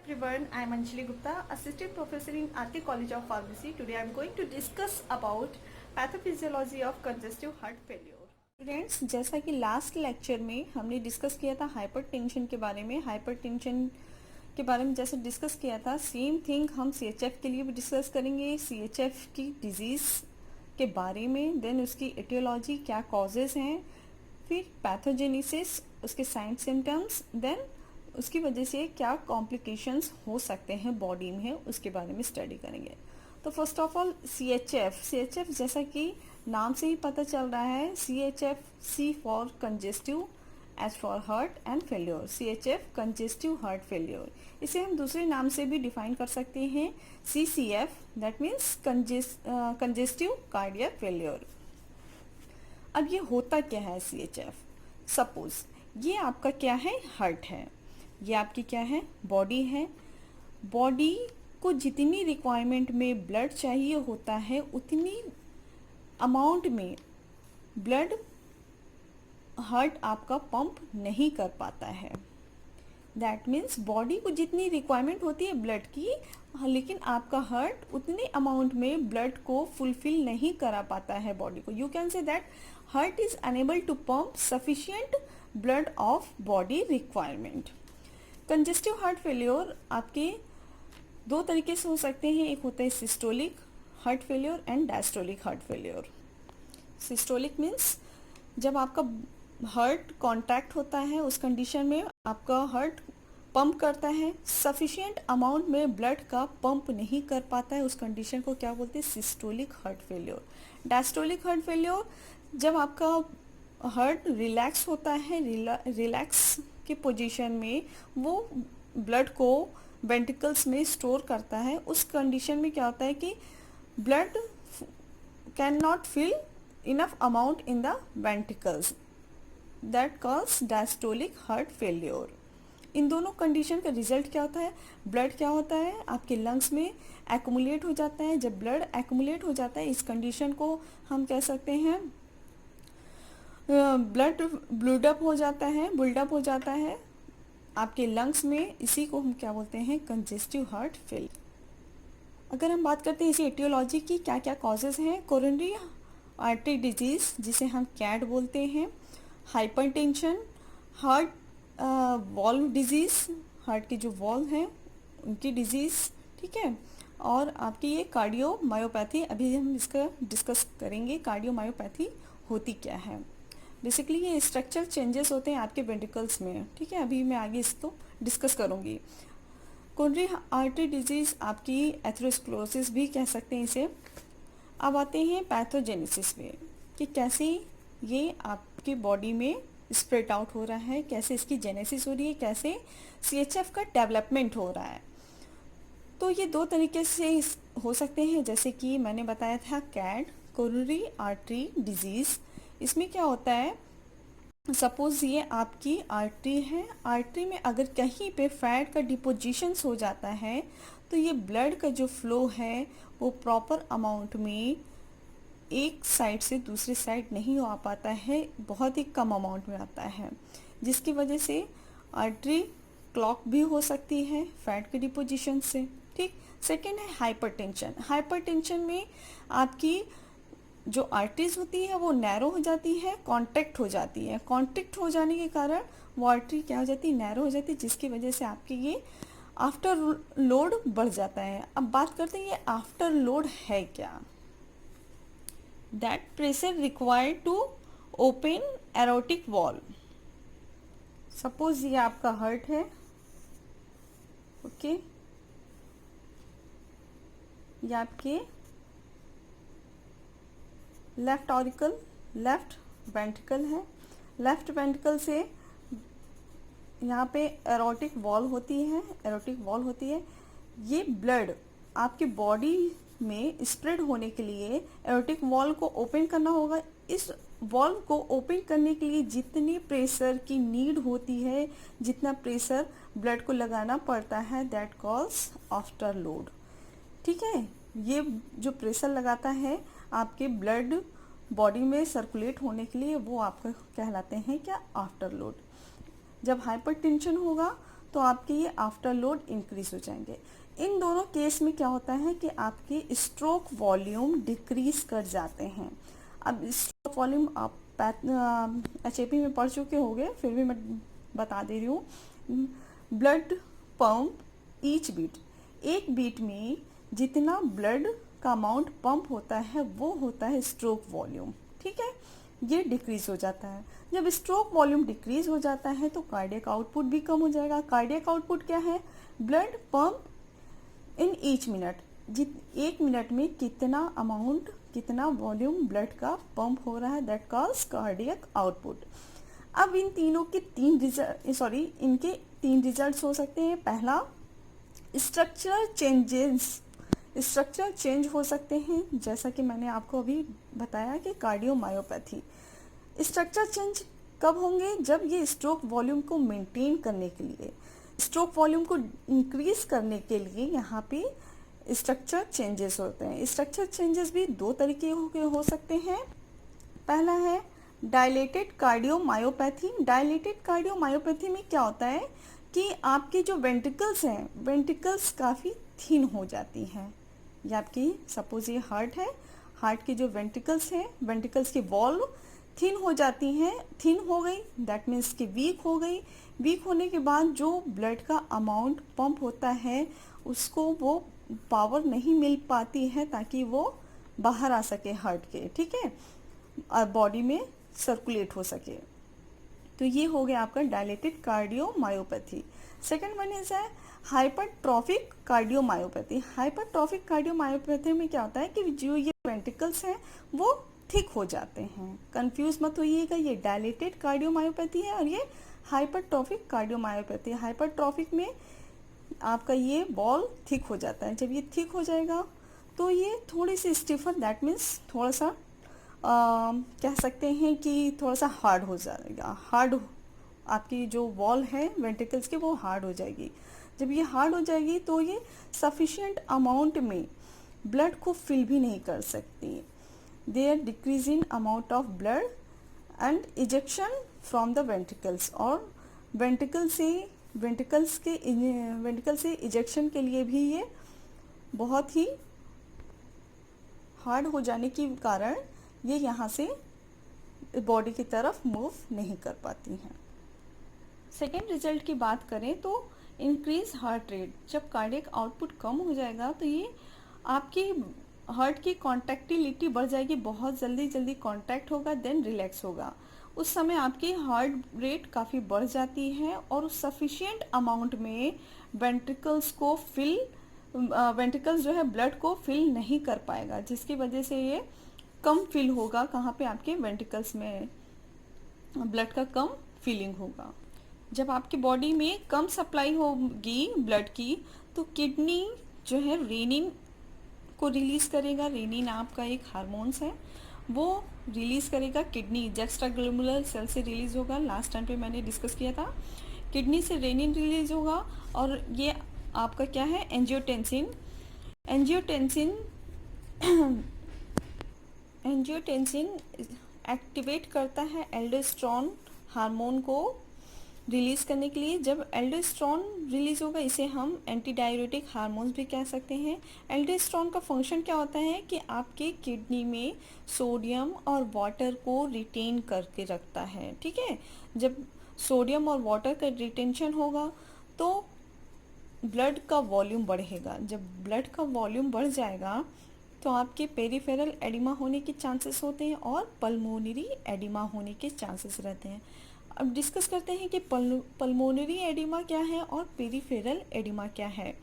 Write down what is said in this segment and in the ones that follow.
everyone, I am Anjali Gupta, Assistant Professor in RK College of Pharmacy. Today I am going to discuss about pathophysiology of congestive heart failure. Students, जैसा कि last lecture में हमने discuss किया था hypertension के बारे में, hypertension के बारे में जैसे डिस्कस किया था, सेम थिंग हम CHF के लिए भी डिस्कस करेंगे, CHF की डिजीज़ के बारे में, देन उसकी एटियोलॉजी, क्या कॉजेज़ हैं, फिर पैथोजेनेसिस, उसके साइन सिम्टम्स, देन उसकी वजह से क्या कॉम्प्लिकेशंस हो सकते हैं बॉडी में, उसके बारे में स्टडी करेंगे। तो फर्स्ट ऑफ ऑल CHF जैसा कि नाम से ही पता चल रहा है, CHF, C for congestive, H for heart and failure, CHF congestive heart failure. इसे हम दूसरे नाम से भी डिफाइन कर सकते हैं, CCF, that means congestive cardiac failure. अब ये होता क्या है CHF? सपोज ये आपका क्या है, हार्ट है, ये आपकी क्या है, बॉडी है। बॉडी को जितनी रिक्वायरमेंट में ब्लड चाहिए होता है उतनी अमाउंट में ब्लड हार्ट आपका पंप नहीं कर पाता है। दैट मीन्स बॉडी को जितनी रिक्वायरमेंट होती है ब्लड की, लेकिन आपका हार्ट उतने अमाउंट में ब्लड को फुलफिल नहीं करा पाता है बॉडी को। You can say that heart is unable to pump sufficient blood of body requirement. Congestive heart failure आपके दो तरीके से हो सकते हैं, एक होता है systolic heart failure and diastolic heart failure. Systolic means जब आपका हार्ट कॉन्ट्रैक्ट होता है, उस कंडीशन में आपका हार्ट पंप करता है, सफिशिएंट अमाउंट में ब्लड का पंप नहीं कर पाता है, उस कंडीशन को क्या बोलते हैं, systolic heart failure. Diastolic heart failure जब आपका हार्ट रिलैक्स होता है, रिलैक्स की पोजीशन में वो ब्लड को वेंट्रिकल्स में स्टोर करता है, उस कंडीशन में क्या होता है कि blood can not fill enough amount in the ventricles, that cause diastolic heart failure. इन दोनों कंडीशन का रिजल्ट क्या होता है, ब्लड क्या होता है आपके लंग्स में एक्यूमुलेट हो जाता है। जब ब्लड एक्यूमुलेट हो जाता है, इस कंडीशन को हम कह सकते हैं ब्लड बिल्डअप हो जाता है आपके लंग्स में, इसी को हम क्या बोलते हैं, कंजेस्टिव हार्ट फेल्योर। अगर हम बात करते हैं इसी एटियोलॉजी की, क्या क्या कॉजेज़ हैं, कोरोनरी आर्टरी डिजीज़ जिसे हम कैड बोलते हैं, hypertension, heart valve disease, heart की जो वॉल्व हैं उनकी डिजीज़, ठीक है, और आपकी ये कार्डियोमायोपैथी, अभी हम इसका डिस्कस करेंगे कार्डियोमायोपैथी होती क्या है। बेसिकली ये स्ट्रक्चर चेंजेस होते हैं आपके वेंट्रिकल्स में, ठीक है, अभी मैं आगे इसको डिस्कस करूँगी। कोरोनरी आर्टरी डिजीज़ आपकी एथेरोस्क्लेरोसिस भी कह सकते हैं इसे। अब आते हैं पैथोजेनेसिस में कि कैसे ये आपकी बॉडी में स्प्रेड आउट हो रहा है, कैसे इसकी जेनेसिस हो रही है, कैसे CHF का डेवलपमेंट हो रहा है। तो ये दो तरीके से हो सकते हैं, जैसे कि मैंने बताया था कैड, कोरोनरी आर्टरी डिजीज़। इसमें क्या होता है, सपोज ये आपकी आर्टरी है, आर्टरी में अगर कहीं पे फैट का डिपोजिशंस हो जाता है तो ये ब्लड का जो फ्लो है वो प्रॉपर अमाउंट में एक साइड से दूसरी साइड नहीं आ पाता है, बहुत ही कम अमाउंट में आता है, जिसकी वजह से आर्टरी क्लॉक भी हो सकती है फैट के डिपोजिशन से, ठीक। सेकेंड है हाइपरटेंशन। हाइपरटेंशन में आपकी जो आर्टरीज होती है वो नैरो हो जाती है, कॉन्ट्रैक्ट हो जाती है, कॉन्ट्रैक्ट हो जाने के कारण वो आर्टरी क्या हो जाती है, नैरो हो जाती है, जिसकी वजह से आपकी ये आफ्टर लोड बढ़ जाता है। अब बात करते हैं ये आफ्टर लोड है क्या, that pressure required to open aortic wall. Suppose ये आपका हार्ट है, ओके, ये आपके लेफ्ट ऑरिकल, लेफ्ट वेंट्रिकल है, लेफ्ट वेंट्रिकल से यहाँ पे एरोटिक वॉल होती है, ये ब्लड आपकी बॉडी में स्प्रेड होने के लिए एरोटिक वॉल को ओपन करना होगा। इस वॉल को ओपन करने के लिए जितनी प्रेशर की नीड होती है, जितना प्रेशर ब्लड को लगाना पड़ता है, दैट कॉल्स आफ्टर लोड, ठीक है। ये जो प्रेशर लगाता है आपके ब्लड बॉडी में सर्कुलेट होने के लिए, वो आपका कहलाते हैं क्या, आफ्टर लोड। जब हाइपरटेंशन होगा तो आपके ये आफ्टर लोड इंक्रीज हो जाएंगे। इन दोनों केस में क्या होता है कि आपके स्ट्रोक वॉल्यूम डिक्रीज कर जाते हैं। अब स्ट्रोक वॉल्यूम आप HAP में पढ़ चुके होंगे, फिर भी मैं बता दे रही हूँ। ब्लड पंप ईच बीट, एक बीट में जितना ब्लड का अमाउंट पंप होता है वो होता है स्ट्रोक वॉल्यूम। ठीक है, ये डिक्रीज हो जाता है। जब स्ट्रोक वॉल्यूम डिक्रीज हो जाता है तो कार्डियक आउटपुट भी कम हो जाएगा। कार्डियक आउटपुट क्या है? Blood pump in each minute, एक मिनट में कितना अमाउंट, कितना वॉल्यूम ब्लड का पंप हो रहा है, दैट कॉल्स कार्डियक आउटपुट। अब इन तीनों के इनके तीन रिजल्ट्स हो सकते हैं। पहला, स्ट्रक्चरल चेंज हो सकते हैं, जैसा कि मैंने आपको अभी बताया कि कार्डियोमायोपैथी। स्ट्रक्चर चेंज कब होंगे? जब ये स्ट्रोक वॉल्यूम को मेंटेन करने के लिए, स्ट्रोक वॉल्यूम को इंक्रीज करने के लिए यहाँ पे स्ट्रक्चर चेंजेस होते हैं। स्ट्रक्चर चेंजेस भी दो तरीके हो सकते हैं। पहला है डायलेटेड कार्डियोमायोपैथी। डायलेटेड कार्डियोमायोपैथी में क्या होता है कि आपके जो वेंट्रिकल्स हैं, वेंट्रिकल्स काफ़ी थिन हो जाती हैं। ये आपकी सपोज ये हार्ट है, हार्ट के जो वेंट्रिकल्स हैं, वेंट्रिकल्स की वॉल थिन हो जाती हैं। थिन हो गई दैट मीन्स कि वीक हो गई। वीक होने के बाद जो ब्लड का अमाउंट पंप होता है उसको वो पावर नहीं मिल पाती है ताकि वो बाहर आ सके हार्ट के, ठीक है, और बॉडी में सर्कुलेट हो सके। तो ये हो गया आपका dilated cardiomyopathy. Second one is है हाइपरट्रॉफिक कार्डियोमायोपैथी। हाइपरट्रॉफिक कार्डियोमायोपैथी में क्या होता है कि जो ये वेंट्रिकल्स हैं वो थिक हो जाते हैं। कंफ्यूज मत होइएगा, ये डायलेटेड कार्डियोमायोपैथी है और ये हाइपरट्रॉफिक कार्डियोमायोपैथी। हाइपरट्रॉफिक में आपका ये बॉल थिक हो जाता है। जब ये थिक हो जाएगा तो ये थोड़ी सी स्टिफर, दैट मीन्स थोड़ा सा कह सकते हैं कि थोड़ा सा हार्ड हो जाएगा। हार्ड, आपकी जो वॉल है वेंट्रिकल्स की वो हार्ड हो जाएगी। जब ये हार्ड हो जाएगी तो ये सफिशिएंट अमाउंट में ब्लड को फिल भी नहीं कर सकती। They are decrease in amount of blood and ejection from the ventricles, और वेंट्रिकल से इजेक्शन के लिए भी ये बहुत ही हार्ड हो जाने के कारण ये यहाँ से बॉडी की तरफ मूव नहीं कर पाती हैं। सेकेंड रिजल्ट की बात करें तो इंक्रीज हार्ट रेट। जब कार्डियक आउटपुट कम हो जाएगा तो ये आपकी हार्ट की कॉन्ट्रैक्टिलिटी बढ़ जाएगी, बहुत जल्दी कॉन्ट्रैक्ट होगा देन रिलैक्स होगा। उस समय आपकी हार्ट रेट काफ़ी बढ़ जाती है और उस सफिशिएंट अमाउंट में वेंट्रिकल्स जो है ब्लड को फिल नहीं कर पाएगा, जिसकी वजह से ये कम फिल होगा। कहाँ पे? आपके वेंट्रिकल्स में ब्लड का कम फीलिंग होगा। जब आपकी बॉडी में कम सप्लाई होगी ब्लड की तो किडनी जो है रेनिन को रिलीज करेगा। रेनिन आपका एक हार्मोन्स है, वो रिलीज करेगा। किडनी एक्स्ट्राग्लोमुलर सेल से रिलीज होगा। लास्ट टाइम पे मैंने डिस्कस किया था, किडनी से रेनिन रिलीज होगा और ये आपका क्या है? एंजियोटेंसिन एक्टिवेट करता है एल्डोस्टेरोन हार्मोन को रिलीज करने के लिए। जब एल्डोस्टेरोन रिलीज होगा इसे हम एंटी डाययूरेटिक हार्मोन्स भी कह सकते हैं। एल्डोस्टेरोन का फंक्शन क्या होता है कि आपके किडनी में सोडियम और वाटर को रिटेन करके रखता है, ठीक है। जब सोडियम और वाटर का रिटेंशन होगा तो ब्लड का वॉल्यूम बढ़ेगा। जब ब्लड का वॉल्यूम बढ़ जाएगा तो आपके पेरिफेरल एडिमा होने के चांसेस होते हैं और पल्मोनरी एडिमा होने के चांसेस रहते हैं। अब डिस्कस करते हैं कि पल्मोनरी एडिमा क्या है और पेरिफेरल एडिमा क्या है।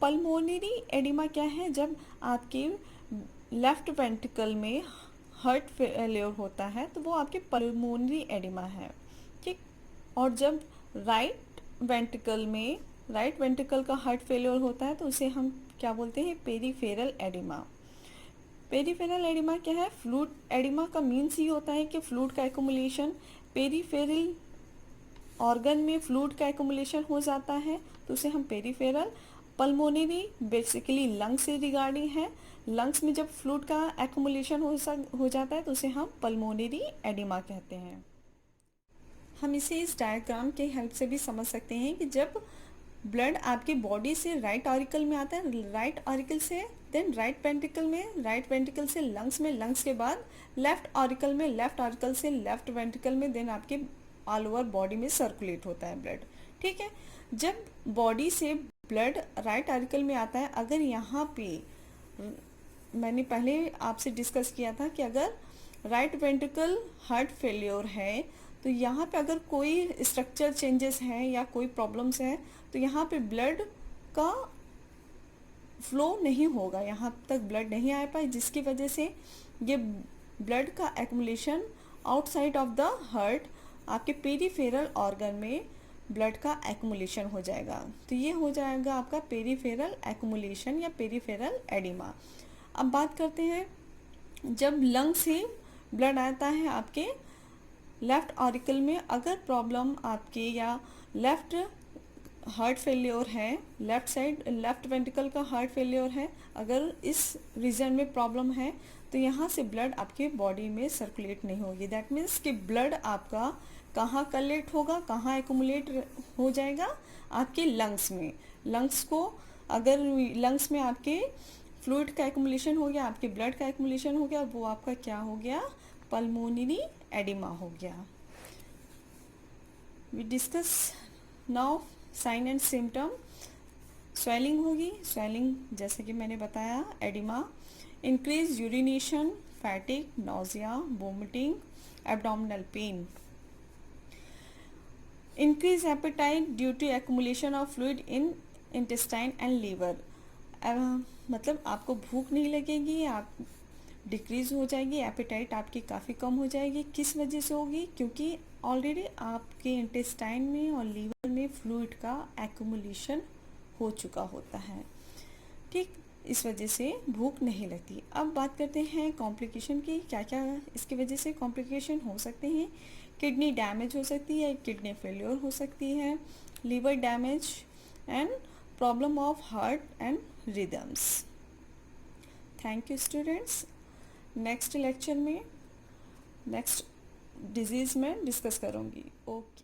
पल्मोनरी एडिमा क्या है? जब आपके लेफ्ट वेंट्रिकल में हार्ट फेलियर होता है तो वो आपके पल्मोनरी एडिमा है, ठीक। और जब राइट वेंट्रिकल का हार्ट फेलियर होता है तो उसे हम क्या बोलते हैं? Peripheral oedema. पेरिफेरल एडिमा क्या है? फ्लूइड एडिमा का मीन्स ये होता है कि फ्लूइड का एक्युमुलेशन, पेरिफेरल ऑर्गन में फ्लूइड का एक्युमुलेशन हो जाता है तो उसे हम पेरिफेरल। पल्मोनरी बेसिकली लंग्स से रिगार्डिंग है। लंग्स में जब फ्लूइड का एक्युमुलेशन हो जाता है तो उसे हम पल्मोनरी एडिमा कहते हैं। हम इसे इस डायग्राम के हेल्प से भी समझ सकते हैं कि जब ब्लड आपकी बॉडी से राइट ऑरिकल में आता है, राइट ऑरिकल से देन राइट वेंट्रिकल में, राइट वेंट्रिकल से लंग्स में, लंग्स के बाद लेफ्ट ऑरिकल में, लेफ्ट ऑरिकल से लेफ्ट वेंट्रिकल में, देन आपके ऑल ओवर बॉडी में सर्कुलेट होता है ब्लड। ठीक है, जब बॉडी से ब्लड राइट ऑरिकल में आता है, अगर यहाँ पे मैंने पहले आपसे डिस्कस किया था कि अगर राइट वेंट्रिकल हार्ट फेल्योर है तो यहाँ पे अगर कोई स्ट्रक्चर चेंजेस हैं या कोई प्रॉब्लम्स हैं तो यहाँ पे ब्लड का फ्लो नहीं होगा, यहाँ तक ब्लड नहीं आ पाए, जिसकी वजह से ये ब्लड का accumulation outside of the heart आपके पेरीफेरल ऑर्गन में ब्लड का एक्युमुलेशन हो जाएगा। तो ये हो जाएगा आपका पेरीफेरल एक्युमुलेशन या पेरीफेरल एडिमा। अब बात करते हैं, जब लंग से ब्लड आता है आपके लेफ्ट ऑरिकल में, अगर प्रॉब्लम आपके या लेफ्ट हार्ट फेल्योर है, लेफ्ट साइड लेफ्ट वेंट्रिकल का हार्ट फेल्योर है, अगर इस रीजन में प्रॉब्लम है तो यहाँ से ब्लड आपके बॉडी में सर्कुलेट नहीं होगी। दैट मीन्स कि ब्लड आपका कहाँ कलेक्ट होगा, कहाँ एक्युमुलेट हो जाएगा, आपके लंग्स में। लंग्स को अगर लंग्स में आपके फ्लूइड का एक्युमुलेशन हो गया, आपके ब्लड का एक्युमुलेशन हो गया, वो आपका क्या हो गया, पल्मोनरी एडिमा हो गया। We discuss now sign and symptom. Swelling होगी, स्वेलिंग जैसे कि मैंने बताया, oedema, increase urination, fatigue, nausea, vomiting, abdominal pain, increase appetite due to accumulation of fluid in intestine and liver. मतलब आपको भूख नहीं लगेगी, आप डिक्रीज हो जाएगी, एपेटाइट आपकी काफ़ी कम हो जाएगी। किस वजह से होगी, क्योंकि ऑलरेडी आपके इंटेस्टाइन में और लीवर में फ्लूइड का एक्युमुलेशन हो चुका होता है। ठीक, इस वजह से भूख नहीं लगती। अब बात करते हैं कॉम्प्लिकेशन की, क्या क्या इसकी वजह से कॉम्प्लिकेशन हो सकते हैं। किडनी डैमेज हो सकती है, किडनी फेल्योर हो सकती है, liver damage and problem of heart and rhythms. Thank you students. Next lecture में नेक्स्ट डिजीज़ में डिस्कस करूँगी। ओके।